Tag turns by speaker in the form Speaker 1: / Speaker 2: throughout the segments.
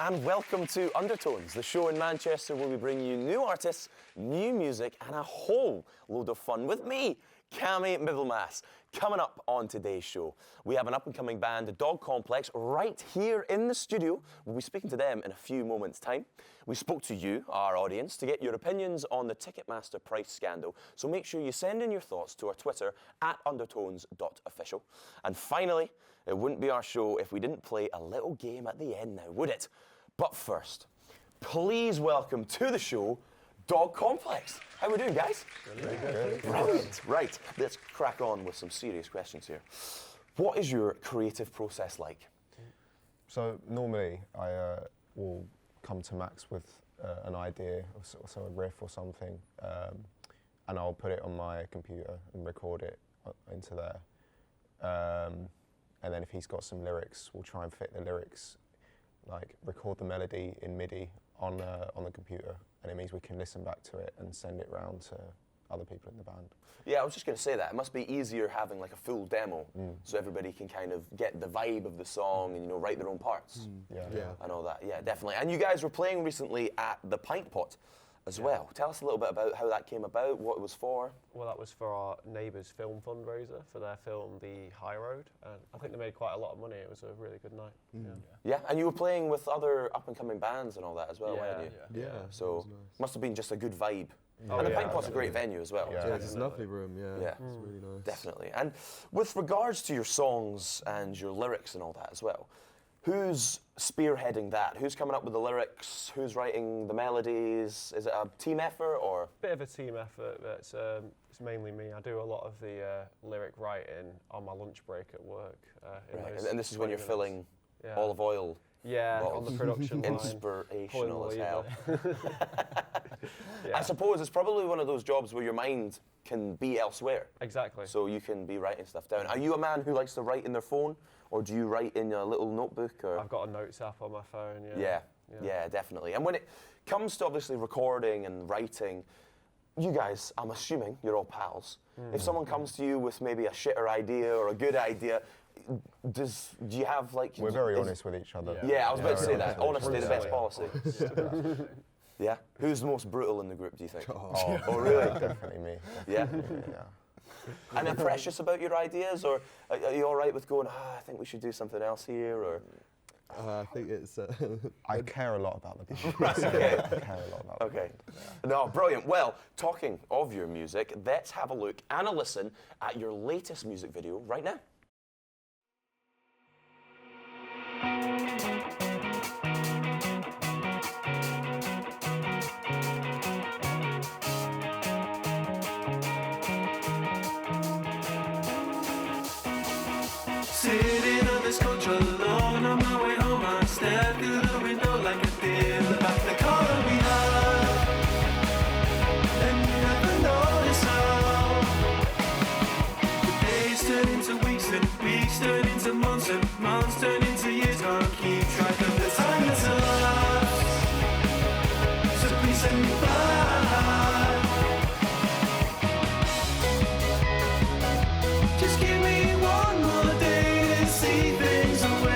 Speaker 1: and welcome to Undertones, the show in Manchester where we bring you new artists, new music, and a whole load of fun with me, Cammy Middlemass. Coming up on today's show, we have an up-and-coming band, the Dog Complex, right here in the studio. We'll be speaking to them in a few moments' time. We spoke to you, our audience, to get your opinions on the Ticketmaster price scandal, so make sure you send in your thoughts to our Twitter, @undertones.official. And finally, it wouldn't be our show if we didn't play a little game at the end now, would it? But first, please welcome to the show, Dog Complex. How we doing, guys?
Speaker 2: Good.
Speaker 1: Brilliant. Right, let's crack on with some serious questions here. What is your creative process like?
Speaker 2: So normally I will come to Max with an idea, so a riff or something, and I'll put it on my computer and record it into there. And then if he's got some lyrics, we'll try and fit the lyrics, like record the melody in MIDI on the computer, and it means we can listen back to it and send it round to other people in the band.
Speaker 1: Yeah, I was just going to say that. It must be easier having like a full demo, so everybody can kind of get the vibe of the song and, you know, write their own parts.
Speaker 2: Yeah.
Speaker 1: And all that. Yeah, definitely. And you guys were playing recently at the Pint Pot as well. Tell us a little bit about how that came about, what it was for.
Speaker 3: Well, that was for our neighbours' film fundraiser for their film, The High Road. And I think they made quite a lot of money. It was a really good night.
Speaker 1: Yeah, and you were playing with other up-and-coming bands and all that as well, weren't you?
Speaker 4: Yeah.
Speaker 1: So, must have been just a good vibe.
Speaker 3: Oh,
Speaker 1: And the
Speaker 3: yeah,
Speaker 1: Pint Pot's a great venue as well.
Speaker 2: Yeah.
Speaker 4: Yeah, it's a lovely room,
Speaker 1: Yeah.
Speaker 4: It's really nice.
Speaker 1: Definitely. And with regards to your songs and your lyrics and all that as well, who's spearheading that? Who's coming up with the lyrics? Who's writing the melodies? Is it a team effort or?
Speaker 3: Bit of a team effort, but it's mainly me. I do a lot of the lyric writing on my lunch break at work.
Speaker 1: Right. And this is when you're
Speaker 3: 20 minutes.
Speaker 1: filling olive oil.
Speaker 3: Yeah, on the production line.
Speaker 1: Inspirational as hell.
Speaker 3: Yeah.
Speaker 1: I suppose it's probably one of those jobs where your mind can be elsewhere.
Speaker 3: Exactly.
Speaker 1: So you can be writing stuff down. Are you a man who likes to write in their phone, or do you write in a little notebook? Or?
Speaker 3: I've got a notes app on my phone,
Speaker 1: Yeah, definitely. And when it comes to obviously recording and writing, you guys, I'm assuming you're all pals. If someone comes to you with maybe a shitter idea or a good idea, do you have like...
Speaker 2: We're very honest with each other.
Speaker 1: Yeah, I was about to say
Speaker 2: Very
Speaker 1: that.
Speaker 2: honest with
Speaker 1: Honesty,
Speaker 2: each
Speaker 1: the
Speaker 2: other.
Speaker 1: best policy. Yeah? Who's the most brutal in the group, do you think?
Speaker 2: Oh,
Speaker 1: really?
Speaker 2: Definitely me.
Speaker 1: Yeah?
Speaker 2: Yeah.
Speaker 1: And then precious about your ideas, or are you all right with going, I think we should do something else here, or...
Speaker 4: I think it's...
Speaker 2: I care a lot about the band.
Speaker 1: Okay.
Speaker 2: I care a lot about
Speaker 1: Okay. No, brilliant. Well, talking of your music, let's have a look and a listen at your latest music video right now.
Speaker 5: Sitting on this coach alone on my way home, I stare through the window like a deer about the color we have, and you never notice how the days turn into weeks and weeks turn into months and months turn into years. Can't keep track of the time that's elapsed, so please send me back. Just give me one more day to see things the way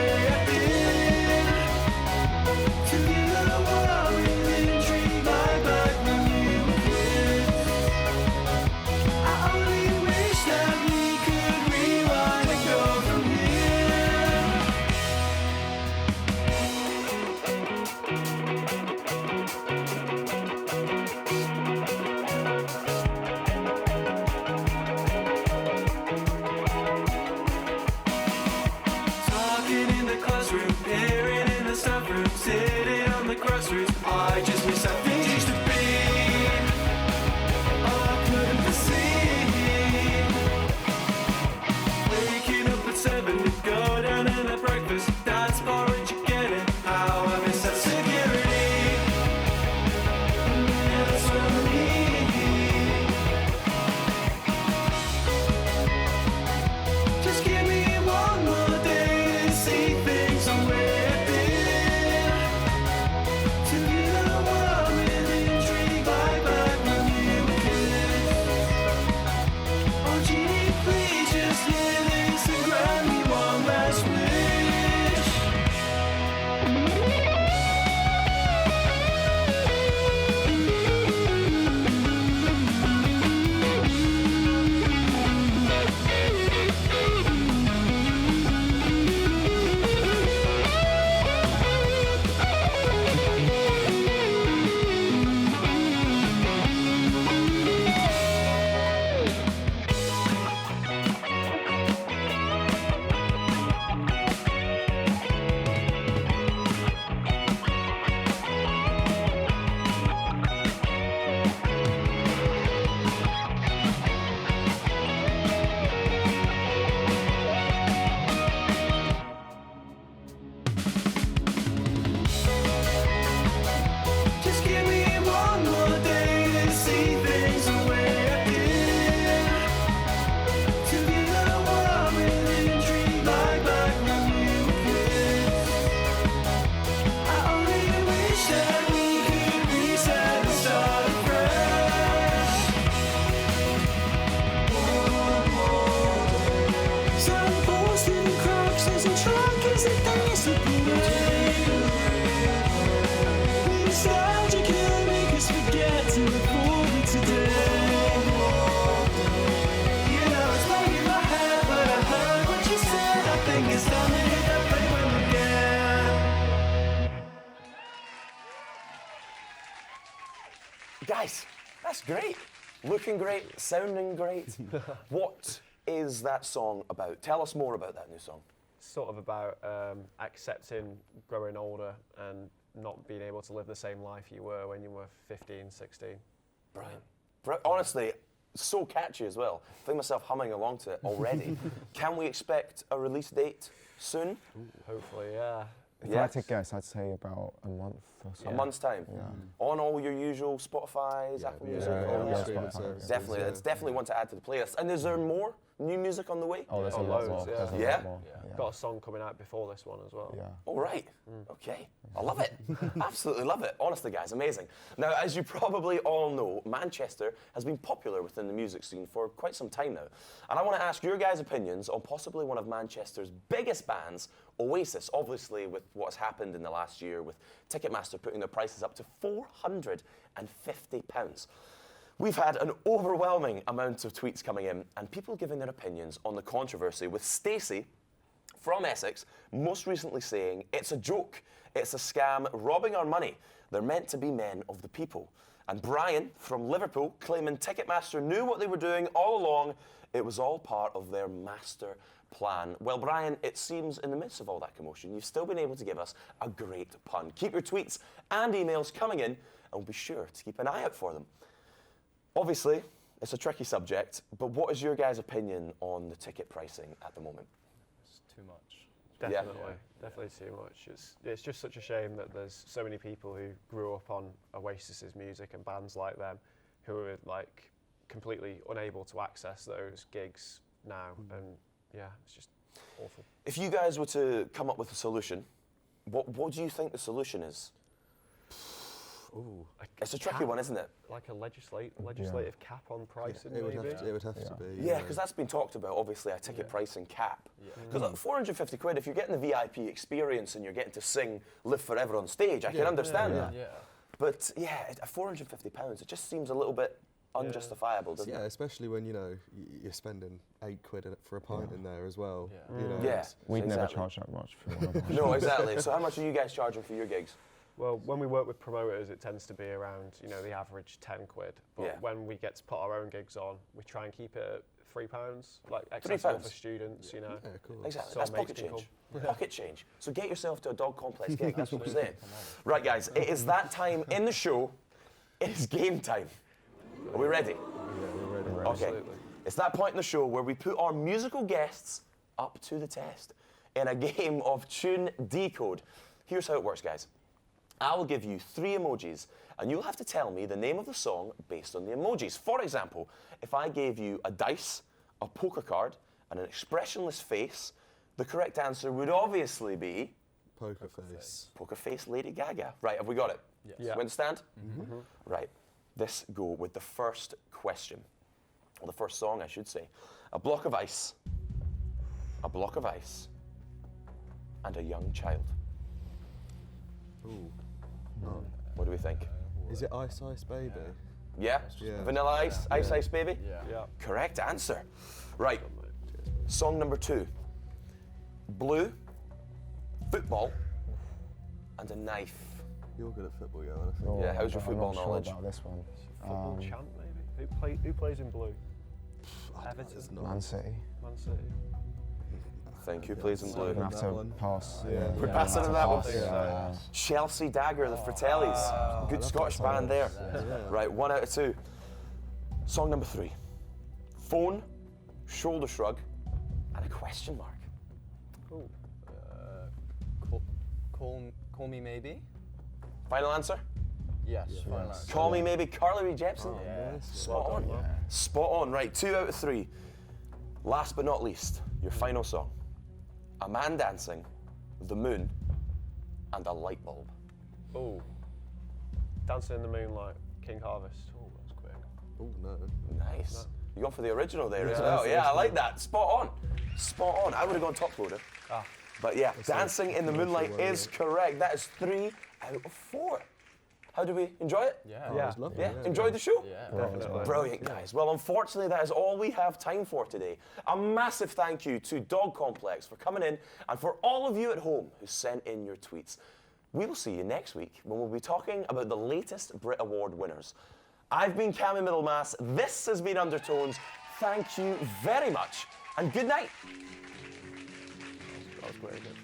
Speaker 5: slowly slip away. Nostalgia can make us forget to look forward today. You know it's playing in my head, but I heard what you said. I think it's time to hit that play button again.
Speaker 1: Guys, that's great. Looking great, sounding great. What is that song about? Tell us more about that new song.
Speaker 3: Sort of about accepting growing older and not being able to live the same life you were when you were 15, 16.
Speaker 1: Brilliant. Honestly, so catchy as well. I find myself humming along to it already. Can we expect a release date soon?
Speaker 3: Hopefully, yeah.
Speaker 2: If I had to guess, I'd say about a month or so.
Speaker 1: A month's time?
Speaker 2: Yeah.
Speaker 1: On all your usual Spotify's, Apple Music? all
Speaker 2: yeah,
Speaker 1: that?
Speaker 2: streaming
Speaker 4: services,
Speaker 1: Definitely,
Speaker 4: yeah.
Speaker 1: it's definitely one to add to the playlist. And is there more new music on the way?
Speaker 2: Oh, there's a
Speaker 3: Oh,
Speaker 2: lot
Speaker 3: loads,
Speaker 2: more.
Speaker 3: yeah.
Speaker 2: There's a
Speaker 1: Yeah?
Speaker 2: lot more.
Speaker 3: Got a song coming out before this one as well.
Speaker 2: Yeah.
Speaker 1: All right. Okay. I love it. Absolutely love it. Honestly, guys, amazing. Now, as you probably all know, Manchester has been popular within the music scene for quite some time now. And I want to ask your guys' opinions on possibly one of Manchester's biggest bands, Oasis, obviously with what's happened in the last year with Ticketmaster putting their prices up to £450. We've had an overwhelming amount of tweets coming in and people giving their opinions on the controversy, with Stacey from Essex most recently saying, "It's a joke, it's a scam, robbing our money. They're meant to be men of the people." And Brian from Liverpool claiming Ticketmaster knew what they were doing all along. It was all part of their master plan. Well, Brian, it seems in the midst of all that commotion, you've still been able to give us a great pun. Keep your tweets and emails coming in, and we'll be sure to keep an eye out for them. Obviously, it's a tricky subject, but what is your guys' opinion on the ticket pricing at the moment?
Speaker 6: It's too much.
Speaker 3: Definitely too much. It's just such a shame that there's so many people who grew up on Oasis's music and bands like them who are like completely unable to access those gigs now, and yeah, it's just awful.
Speaker 1: If you guys were to come up with a solution, what do you think the solution is?
Speaker 4: Ooh.
Speaker 1: It's a tricky one, isn't it?
Speaker 3: Like a legislative cap on pricing,
Speaker 4: It would
Speaker 3: maybe.
Speaker 4: have to be.
Speaker 1: Yeah, because that's been talked about, obviously, a ticket pricing cap. Because like, 450 quid, if you're getting the VIP experience and you're getting to sing Live Forever on stage, I can understand that.
Speaker 6: Yeah.
Speaker 1: But yeah, at £450, it just seems a little bit unjustifiable, doesn't
Speaker 4: Yeah,
Speaker 1: it?
Speaker 4: especially when you're spending £8 for a pint in there as well.
Speaker 6: Yeah.
Speaker 4: You know,
Speaker 1: Yeah.
Speaker 4: it's-
Speaker 2: We'd never
Speaker 1: Exactly.
Speaker 2: charge that much for one of our
Speaker 1: No, exactly. So how much are you guys charging for your gigs?
Speaker 3: Well, when we work with promoters, it tends to be around, the average 10 quid. But
Speaker 1: Yeah.
Speaker 3: when we get to put our own gigs on, we try and keep it at £3, like accessible for students,
Speaker 4: Yeah, of course.
Speaker 1: Exactly,
Speaker 3: So
Speaker 1: that's
Speaker 3: it makes
Speaker 1: pocket
Speaker 3: people-
Speaker 1: change. Pocket change. So get yourself to a Dog Complex gig, that's what I'm saying. Right, guys, it is that time in the show. It is game time. Are we ready?
Speaker 4: Yeah, we're ready.
Speaker 1: Okay.
Speaker 3: Absolutely.
Speaker 1: It's that point in the show where we put our musical guests up to the test in a game of Tune Decode. Here's how it works, guys. I will give you 3 emojis, and you'll have to tell me the name of the song based on the emojis. For example, if I gave you a dice, a poker card, and an expressionless face, the correct answer would obviously be
Speaker 4: Poker face.
Speaker 1: Poker Face Lady Gaga. Right, have we got it?
Speaker 6: Yes.
Speaker 3: Yeah.
Speaker 1: You understand? Right, let's go with the first question. Or the first song, I should say. A block of ice, and a young child.
Speaker 4: Ooh.
Speaker 1: What do we think?
Speaker 4: Is it Ice Ice Baby?
Speaker 1: Yeah?
Speaker 4: Yeah.
Speaker 1: Vanilla Ice, Ice Ice Baby?
Speaker 6: Yeah.
Speaker 3: Yeah.
Speaker 1: Correct answer. Right, song number 2. Blue, football, and a knife.
Speaker 4: You're good at football, Johan, I think.
Speaker 2: Oh,
Speaker 1: Yeah, how's your
Speaker 2: but
Speaker 1: football
Speaker 2: I'm not
Speaker 1: knowledge?
Speaker 2: Sure about this one.
Speaker 3: Football champ, maybe? Who plays in blue? Everton.
Speaker 4: It's not.
Speaker 2: Man City.
Speaker 3: Man City.
Speaker 1: Thank you, plays in
Speaker 4: so
Speaker 1: blue.
Speaker 2: We're gonna have
Speaker 4: that
Speaker 2: to
Speaker 4: one.
Speaker 2: pass.
Speaker 4: Yeah.
Speaker 1: We're
Speaker 2: yeah,
Speaker 1: passing
Speaker 2: we're
Speaker 1: on
Speaker 2: gonna
Speaker 1: that
Speaker 2: have
Speaker 1: one.
Speaker 2: to pass, yeah.
Speaker 1: Chelsea Dagger, the Fratellis. Good
Speaker 4: love
Speaker 1: Scottish
Speaker 4: that
Speaker 1: band there.
Speaker 4: Yeah.
Speaker 1: Right, 1 out of 2. Song number 3. Phone, shoulder shrug, and a question mark.
Speaker 3: Ooh.
Speaker 6: Call me maybe.
Speaker 1: Final answer?
Speaker 6: Yes. Final answer.
Speaker 1: Call Me Maybe, Carly Rae Jepsen.
Speaker 6: Yeah.
Speaker 1: Spot
Speaker 3: Well
Speaker 1: on.
Speaker 3: done, man.
Speaker 1: Spot on. Right, 2 out of 3. Last but not least, your final song. A man dancing, the moon, and a light bulb.
Speaker 3: Ooh. Dancing in the Moonlight, King Harvest. Oh, that was quick.
Speaker 4: Oh, no.
Speaker 1: Nice. You gone for the original there as
Speaker 3: Yeah,
Speaker 1: well.
Speaker 3: that's
Speaker 1: Yeah, I like that. Spot on. Spot on. I would have gone top loader. But yeah, Dancing in the Moonlight is correct. That is 3 out of 4. How do we enjoy it?
Speaker 6: Yeah.
Speaker 4: Oh, it was lovely.
Speaker 1: Yeah, enjoy the show?
Speaker 6: Yeah.
Speaker 3: Definitely.
Speaker 1: Brilliant, guys. Well, unfortunately, that is all we have time for today. A massive thank you to Dog Complex for coming in and for all of you at home who sent in your tweets. We will see you next week when we'll be talking about the latest Brit Award winners. I've been Cammy Middlemass. This has been Undertones. Thank you very much and good night.
Speaker 3: That was very good.